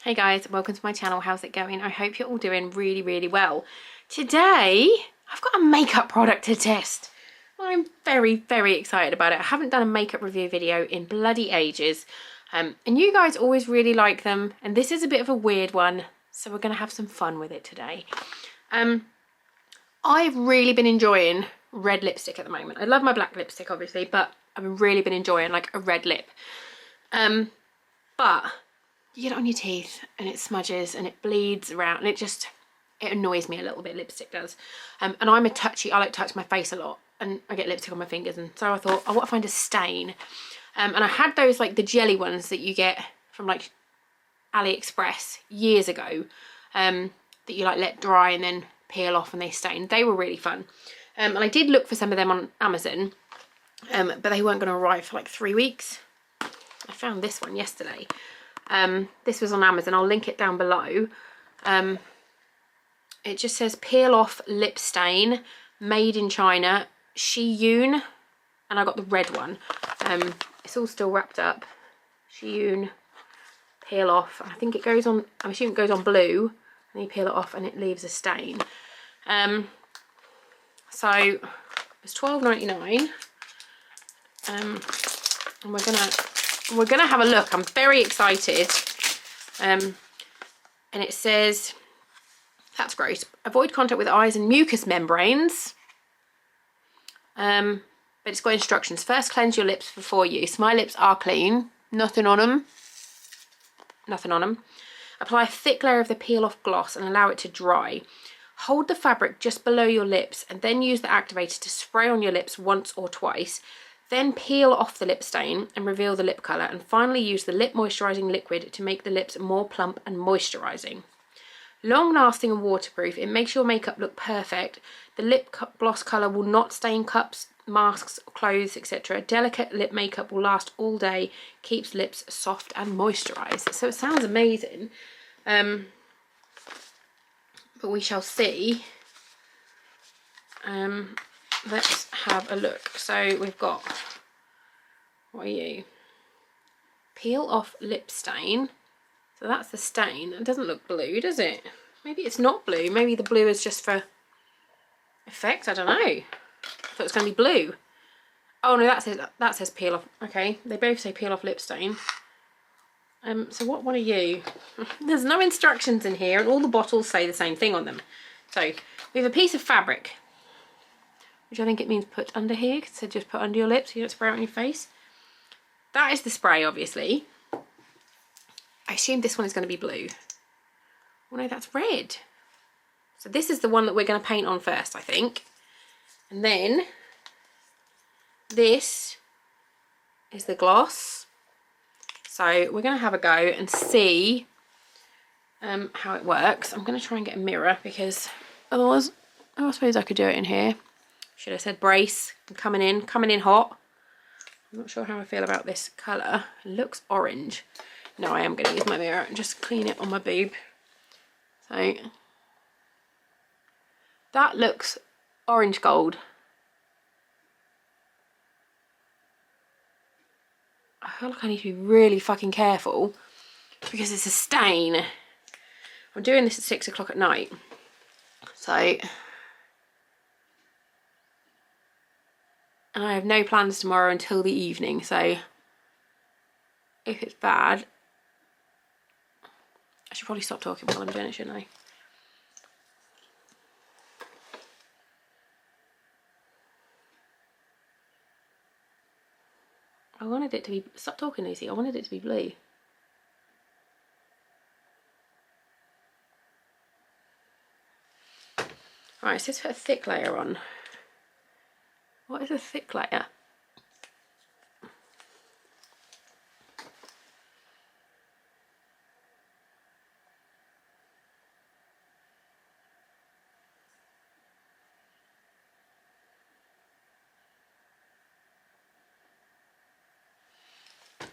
Hey guys, welcome to my channel. How's it going? I hope you're all doing really well. Today I've got a makeup product to test. I'm very excited about it. I haven't done a makeup review video in bloody ages, and you guys always really like them, and this is a bit of a weird one, so we're gonna have some fun with it today. I've really been enjoying red lipstick at the moment. I love my black lipstick obviously, but I've really been enjoying like a red lip. But you get it on your teeth and it smudges and it bleeds around and it annoys me a little bit, lipstick does. And I'm a touchy, I like to touch my face a lot and I get lipstick on my fingers, and so I thought I want to find a stain. And I had those like the jelly ones that you get from like AliExpress years ago, that you like let dry and then peel off and they stain. They were really fun. And I did look for some of them on Amazon, but they weren't going to arrive for like 3 weeks. I found this one yesterday. This was on Amazon. I'll link it down below. It just says peel off lip stain, made in China, Shiyun, and I got the red one. It's all still wrapped up. Shiyun, peel off. I think it goes on, I'm assuming it goes on blue, and you peel it off and it leaves a stain. So it's $12.99. And we're gonna have a look. I'm very excited. And it says, that's great, avoid contact with eyes and mucous membranes. But it's got instructions. First, cleanse your lips before use. My lips are clean, nothing on them. Apply a thick layer of the peel off gloss and allow it to dry. Hold the fabric just below your lips and then use the activator to spray on your lips once or twice. Then peel off the lip stain and reveal the lip colour, and finally use the lip moisturising liquid to make the lips more plump and moisturising. Long lasting and waterproof, it makes your makeup look perfect. The lip gloss colour will not stain cups, masks, clothes, etc. Delicate lip makeup will last all day, keeps lips soft and moisturised. So it sounds amazing, but we shall see. Let's have a look. So we've got, what are you? Peel off lip stain. So that's the stain. It doesn't look blue, does it? Maybe it's not blue. Maybe the blue is just for effect. I don't know. I thought it was going to be blue. Oh no, that says peel off. Okay, they both say peel off lip stain. So what one are you? There's no instructions in here, and all the bottles say the same thing on them. So we have a piece of fabric, which I think it means put under here, so just put under your lips so you don't spray it on your face. That is the spray, obviously. I assume this one is going to be blue. Oh no, that's red. So this is the one that we're going to paint on first, I think. And then this is the gloss. So we're going to have a go and see how it works. I'm going to try and get a mirror, because otherwise, I suppose I could do it in here. Should have said brace. I'm coming in hot. I'm not sure how I feel about this colour. It looks orange. No, I am going to use my mirror and just clean it on my boob. So that looks orange gold. I feel like I need to be really fucking careful because it's a stain. I'm doing this at 6 o'clock at night. So, and I have no plans tomorrow until the evening, so if it's bad, I should probably stop talking while I'm doing it, shouldn't I? I wanted it to be, stop talking Lucy, I wanted it to be blue. Right, so let's put a thick layer on. What is a thick layer?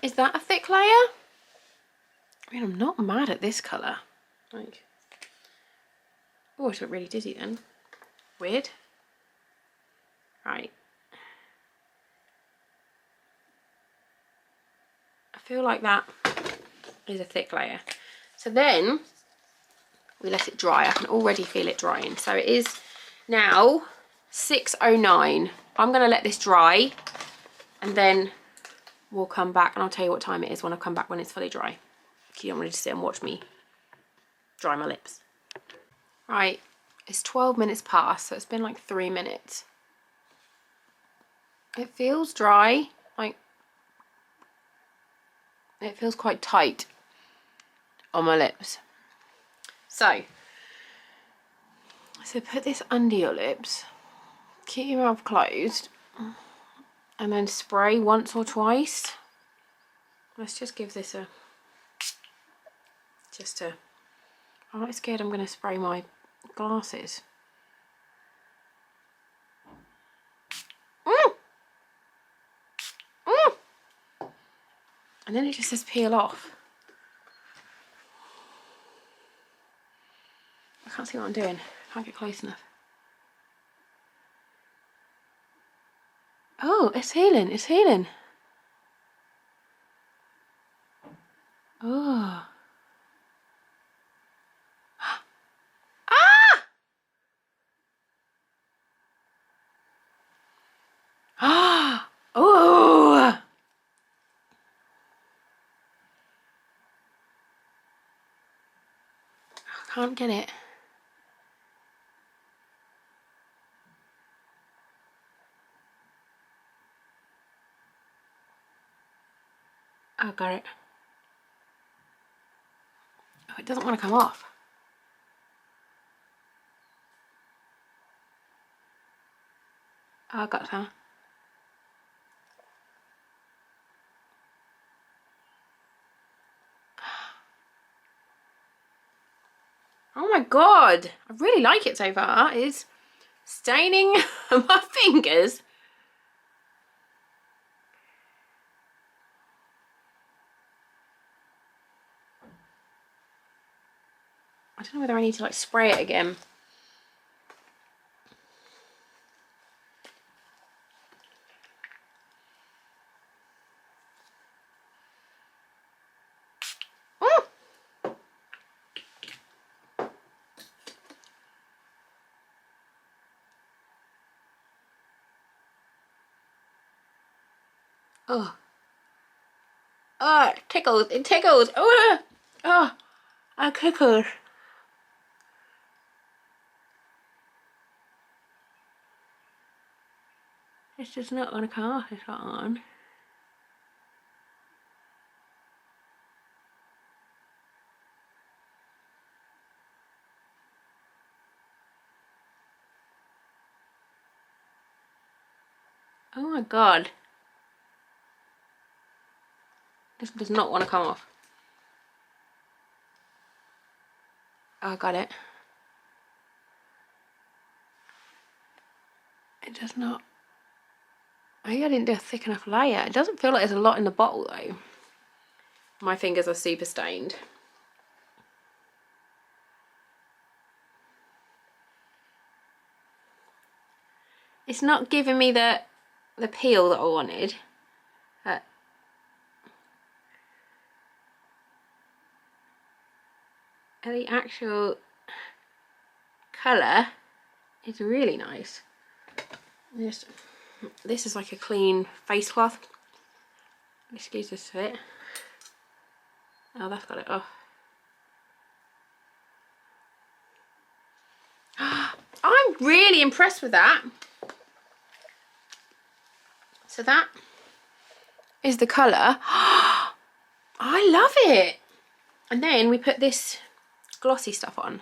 Is that a thick layer? I mean, I'm not mad at this colour. Like, oh, it's got really dizzy then. Weird. Right. I feel like that is a thick layer. So then we let it dry. I can already feel it drying. So it is now 6:09. I'm going to let this dry and then we'll come back and I'll tell you what time it is when I come back when it's fully dry. You don't want to sit and watch me dry my lips. Right, it's 12 minutes past, so it's been like 3 minutes. It feels dry, like it feels quite tight on my lips. So put this under your lips, keep your mouth closed, and then spray once or twice. Let's just give this a, I'm not scared I'm going to spray my glasses. And then it just says peel off. I can't see what I'm doing. I can't get close enough. Oh, it's healing, it's healing. Oh. Ah! Ah! Oh! I can't get it. Oh, got it. Oh, it doesn't want to come off. Oh, I got that. Oh my god, I really like it so far. It's staining my fingers. I don't know whether I need to like spray it again. Oh. Oh, it tickles, it tickles. Oh, I tickles. It's just not gonna come off, it's not on. Oh my god. This does not want to come off. Oh, I got it. It does not. Maybe I didn't do a thick enough layer. It doesn't feel like there's a lot in the bottle though. My fingers are super stained. It's not giving me the peel that I wanted. The actual colour is really nice. This is like a clean face cloth. Excuse this fit. Oh, that's got it off. I'm really impressed with that. So that is the colour. I love it. And then we put this glossy stuff on,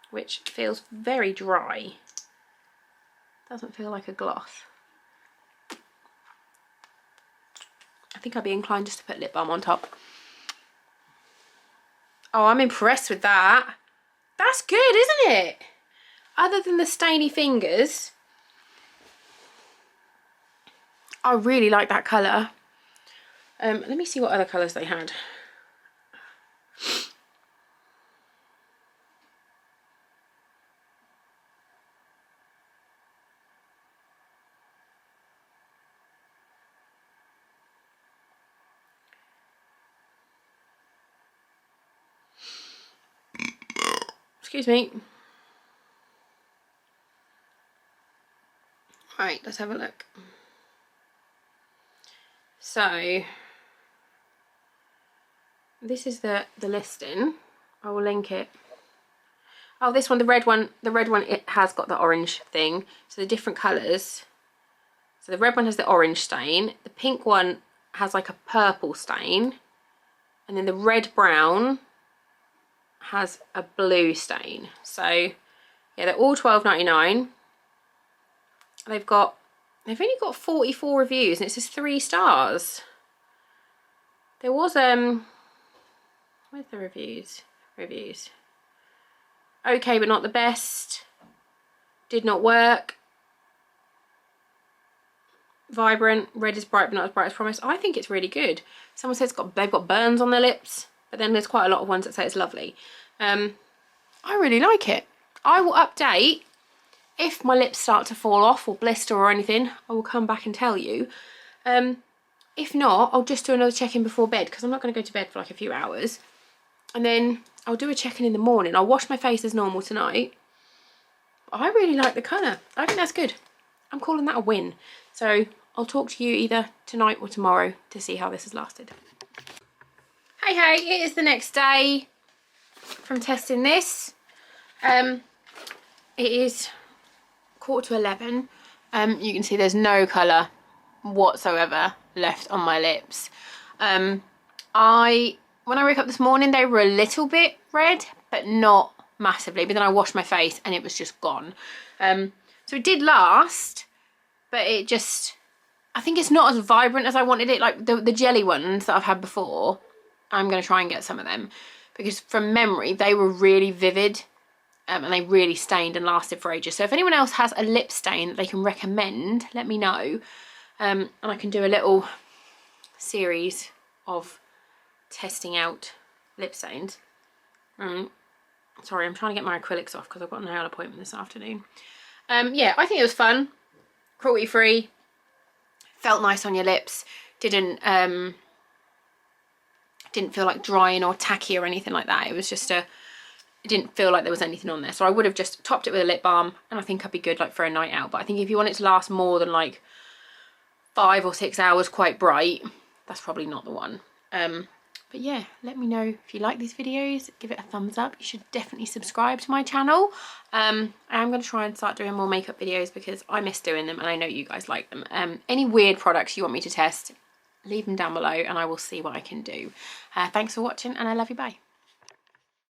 which feels very dry. Doesn't feel like a gloss. I think I'd be inclined just to put lip balm on top. Oh, I'm impressed with that. That's good, isn't it? Other than the stainy fingers, I really like that colour. Let me see what other colours they had. Excuse me. Right, let's have a look. So this is the listing. I will link it. Oh, this one, the red one, it has got the orange thing. So the different colours. So the red one has the orange stain. The pink one has like a purple stain. And then the red brown has a blue stain. So yeah, they're all $12.99. They've only got 44 reviews and it says 3 stars. There was where's the reviews? Okay, but not the best. Did not work. Vibrant. Red is bright but not as bright as promised. I think it's really good. Someone says they've got burns on their lips, but then there's quite a lot of ones that say it's lovely. I really like it. I will update if my lips start to fall off or blister or anything. I will come back and tell you. If not, I'll just do another check-in before bed because I'm not going to go to bed for like a few hours. And then I'll do a check-in in the morning. I'll wash my face as normal tonight. I really like the colour. I think that's good. I'm calling that a win. So I'll talk to you either tonight or tomorrow to see how this has lasted. Hey, it is the next day from testing this. It is 11:15. You can see there's no colour whatsoever left on my lips. When I woke up this morning, they were a little bit red, but not massively. But then I washed my face and it was just gone. So it did last, but it just, I think it's not as vibrant as I wanted it. Like the jelly ones that I've had before, I'm going to try and get some of them because from memory, they were really vivid and they really stained and lasted for ages. So if anyone else has a lip stain that they can recommend, let me know. And I can do a little series of testing out lip stains. Sorry, I'm trying to get my acrylics off because I've got a nail appointment this afternoon. Yeah, I think it was fun. Cruelty free. Felt nice on your lips. Didn't feel like drying or tacky or anything like that. It was just it didn't feel like there was anything on there. So I would have just topped it with a lip balm and I think I'd be good like for a night out. But I think if you want it to last more than like 5 or 6 hours quite bright, that's probably not the one. But yeah, let me know if you like these videos. Give it a thumbs up. You should definitely subscribe to my channel. I'm going to try and start doing more makeup videos because I miss doing them and I know you guys like them. Any weird products you want me to test, leave them down below and I will see what I can do. Thanks for watching and I love you. Bye.